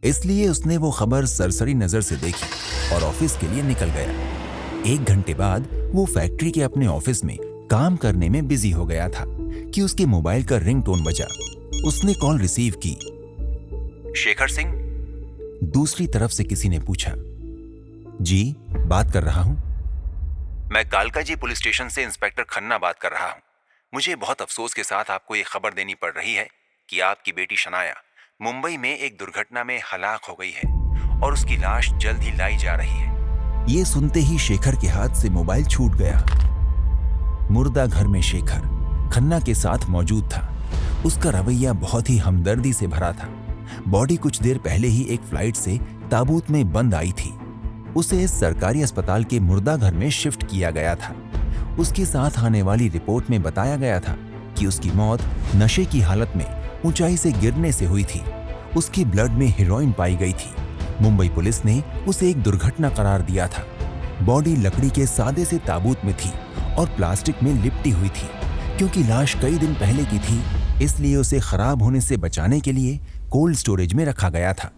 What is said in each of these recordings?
इसलिए उसने वो खबर सरसरी नजर से देखी और ऑफिस के लिए निकल गया। 1 घंटे बाद वो फैक्ट्री के अपने ऑफिस में काम करने में बिजी हो गया था कि उसके मोबाइल का रिंगटोन बजा। उसने कॉल रिसीव की। शेखर सिंह? दूसरी तरफ से किसी ने पूछा। जी, बात कर रहा हूं। मैं कालकाजी पुलिस स्टेशन से इंस्पेक्टर खन्ना बात कर रहा हूं। मुझे बहुत अफसोस के साथ आपको ये खबर देनी पड़ रही है कि आपकी बेटी शनाया मुंबई में एक दुर्घटना में हलाक हो गई है और उसकी लाश जल्द ही लाई जा रही है। ये सुनते ही शेखर के हाथ से मोबाइल छूट गया। मुर्दा घर में शेखर खन्ना के साथ मौजूद था। उसका रवैया बहुत ही हमदर्दी से भरा था। बॉडी कुछ देर पहले ही एक फ्लाइट से ताबूत में बंद आई थी। उसे इस सरकारी अस्पताल के मुर्दा घर में शिफ्ट किया गया था। उसके साथ आने वाली रिपोर्ट में बताया गया था कि उसकी मौत नशे की हालत में ऊंचाई से गिरने से हुई थी। उसके ब्लड में हेरोइन पाई गई थी। मुंबई पुलिस ने उसे एक दुर्घटना करार दिया था। बॉडी लकड़ी के सादे से ताबूत में थी और प्लास्टिक में लिपटी हुई थी। क्योंकि लाश कई दिन पहले की थी, इसलिए उसे खराब होने से बचाने के लिए कोल्ड स्टोरेज में रखा गया था।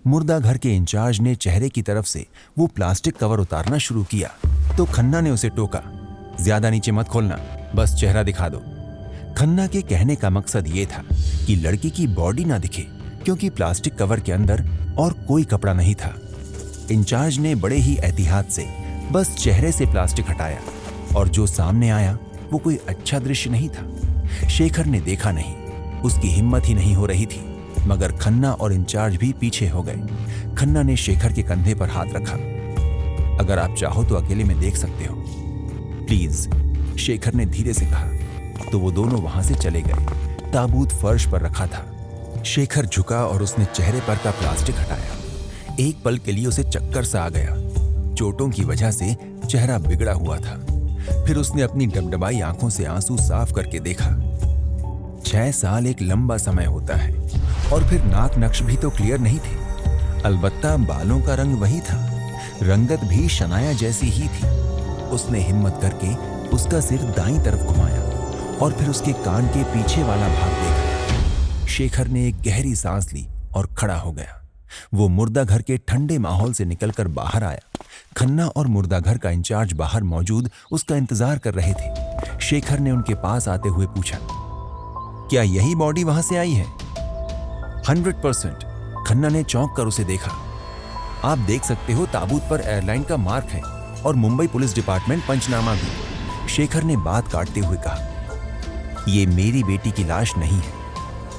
मुर्दा घर के इंचार्ज ने चेहरे की तरफ से वो प्लास्टिक कवर उतारना शुरू किया तो खन्ना ने उसे टोका। ज्यादा नीचे मत खोलना, बस चेहरा दिखा दो। खन्ना के कहने का मकसद ये था कि लड़की की बॉडी ना दिखे, क्योंकि प्लास्टिक कवर के अंदर और कोई कपड़ा नहीं था। इंचार्ज ने बड़े ही एहतियात से बस चेहरे से प्लास्टिक हटाया और जो सामने आया वो कोई अच्छा दृश्य नहीं था। शेखर ने देखा नहीं, उसकी हिम्मत ही नहीं हो रही थी, मगर खन्ना और इंचार्ज भी पीछे हो गए। खन्ना ने शेखर के कंधे पर हाथ रखा। अगर आप चाहो तो अकेले में देख सकते हो, प्लीज, शेखर ने धीरे से कहा। तो वो दोनों वहां से चले गए। ताबूत फर्श पर रखा था। शेखर झुका और उसने चेहरे पर का प्लास्टिक हटाया। एक पल के लिए उसे चक्कर सा आ गया। चोटों की वजह से चेहरा बिगड़ा हुआ था। फिर उसने अपनी डबडबाई आंखों से आंसू साफ करके देखा। 6 साल एक लंबा समय होता है। और फिर नाक नक्श भी तो क्लियर नहीं थे। अलबत्ता बालों का रंग वही था। रंगत भी शनाया जैसी ही थी। उसने हिम्मत करके उसका सिर दाईं तरफ घुमाया और फिर उसके कान के पीछे वाला भाग देखा। शेखर ने एक गहरी सांस ली और खड़ा हो गया। वो मुर्दा घर के ठंडे माहौल से निकलकर बाहर आया। खन्ना और मुर्दा घर का इंचार्ज बाहर मौजूद उसका इंतजार कर रहे थे। शेखर ने उनके पास आते हुए पूछा, क्या यही बॉडी वहां से आई है? 100%। खन्ना ने चौंक कर उसे देखा। आप देख सकते हो ताबूत पर एयरलाइन का मार्क है और मुंबई पुलिस डिपार्टमेंट पंचनामा भी। शेखर ने बात काटते हुए कहा, ये मेरी बेटी की लाश नहीं है।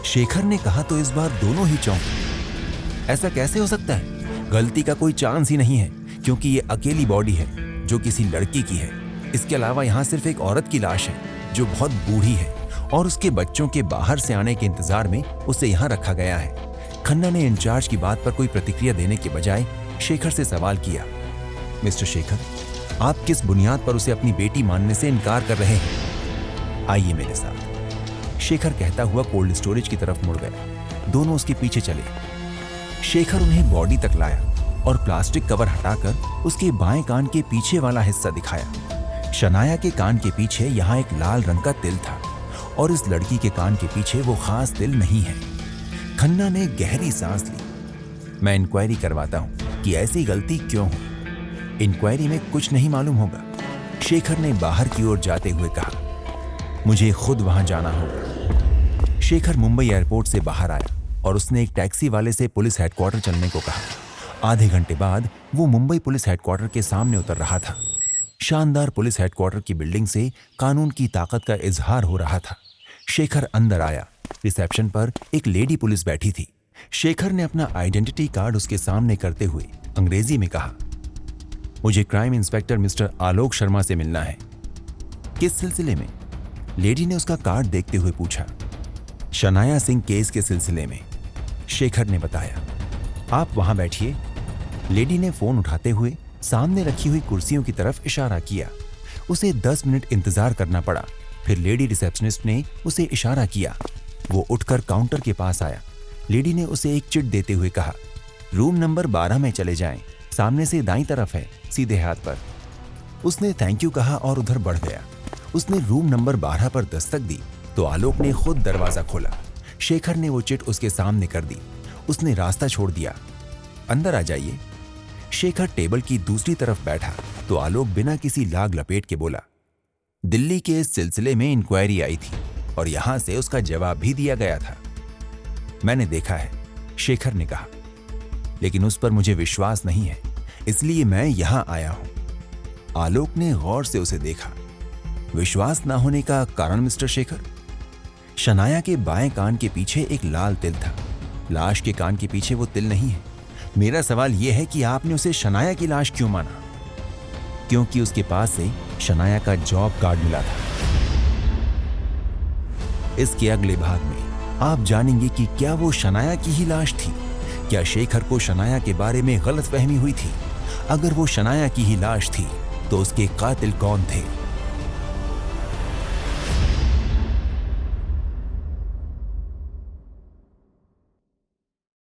शेखर ने कहा तो इस बार दोनों ही चौंके। ऐसा कैसे हो सकता है? गलती का कोई चांस ही नहीं है, क्योंकि ये अकेली बॉडी है जो किसी लड़की की है। इसके अलावा यहाँ सिर्फ एक औरत की लाश है जो बहुत बूढ़ी है और उसके बच्चों के बाहर से आने के इंतजार में उसे यहाँ रखा गया है। खन्ना ने इंचार्ज की बात पर कोई प्रतिक्रिया देने के बजाय शेखर से सवाल किया, मिस्टर शेखर, आप किस बुनियाद पर उसे अपनी बेटी मानने से इनकार कर रहे हैं? आइए मेरे साथ। शेखर कहता हुआ कोल्ड स्टोरेज की तरफ मुड़ गया। दोनों उसके पीछे चले। शेखर उन्हें बॉडी तक लाया और प्लास्टिक कवर हटाकर उसके बाएं कान के पीछे वाला हिस्सा दिखाया। शनाया के कान के पीछे यहाँ एक लाल रंग का तिल था और इस लड़की के कान के पीछे वो खास तिल नहीं है। खन्ना ने गहरी सांस ली। मैं इंक्वायरी करवाता हूं कि ऐसी गलती क्यों हो। इंक्वायरी में कुछ नहीं मालूम होगा। शेखर ने बाहर की ओर जाते हुए कहा, मुझे खुद वहां जाना होगा। शेखर मुंबई एयरपोर्ट से बाहर आया और उसने एक टैक्सी वाले से पुलिस हेडक्वार्टर चलने को कहा। आधे घंटे बाद वो मुंबई पुलिस हेडक्वार्टर के सामने उतर रहा था। शानदार पुलिस हेडक्वार्टर की बिल्डिंग से कानून की ताकत का इजहार हो रहा था। शेखर अंदर आया। रिसेप्शन पर एक लेडी पुलिस बैठी थी। शेखर ने अपना आइडेंटिटी कार्ड उसके सामने करते हुए अंग्रेजी में कहा, मुझे crime inspector mister Alok Sharma से मिलना है। किस सिलसिले में? लेडी ने उसका कार्ड देखते हुए पूछा। शनाया सिंह केस के सिलसिले में, शेखर ने बताया। आप वहां बैठिए। लेडी ने फोन उठाते हुए सामने रखी हुई कुर्सियों की तरफ इशारा किया। उसे 10 मिनट इंतजार करना पड़ा। फिर लेडी रिसेप्शनिस्ट ने उसे इशारा किया। वो उठकर काउंटर के पास आया। लेडी ने उसे एक चिट देते हुए कहा, रूम नंबर 12 में चले जाएं, सामने से दाईं तरफ है, सीधे हाथ पर। उसने थैंक यू कहा और उधर बढ़ गया। उसने रूम नंबर 12 पर दस्तक दी तो आलोक ने खुद दरवाजा खोला। शेखर ने वो चिट उसके सामने कर दी। उसने रास्ता छोड़ दिया। अंदर आ जाइए। शेखर टेबल की दूसरी तरफ बैठा तो आलोक बिना किसी लाग लपेट के बोला, दिल्ली के इस सिलसिले में इंक्वायरी आई थी और यहां से उसका जवाब भी दिया गया था। मैंने देखा है, शेखर ने कहा, लेकिन उस पर मुझे विश्वास नहीं है, इसलिए मैं यहां आया हूं। आलोक ने गौर से उसे देखा। विश्वास ना होने का कारण मिस्टर शेखर? शनाया के बाएं कान के पीछे एक लाल तिल था। लाश के कान के पीछे वो तिल नहीं है। मेरा सवाल यह है कि आपने उसे शनाया की लाश क्यों माना? क्योंकि उसके पास से शनाया का जॉब कार्ड मिला था। इसके अगले भाग में आप जानेंगे कि क्या वो शनाया की ही लाश थी। क्या शेखर को शनाया के बारे में गलतफहमी हुई थी? अगर वो शनाया की ही लाश थी तो उसके कातिल कौन थे?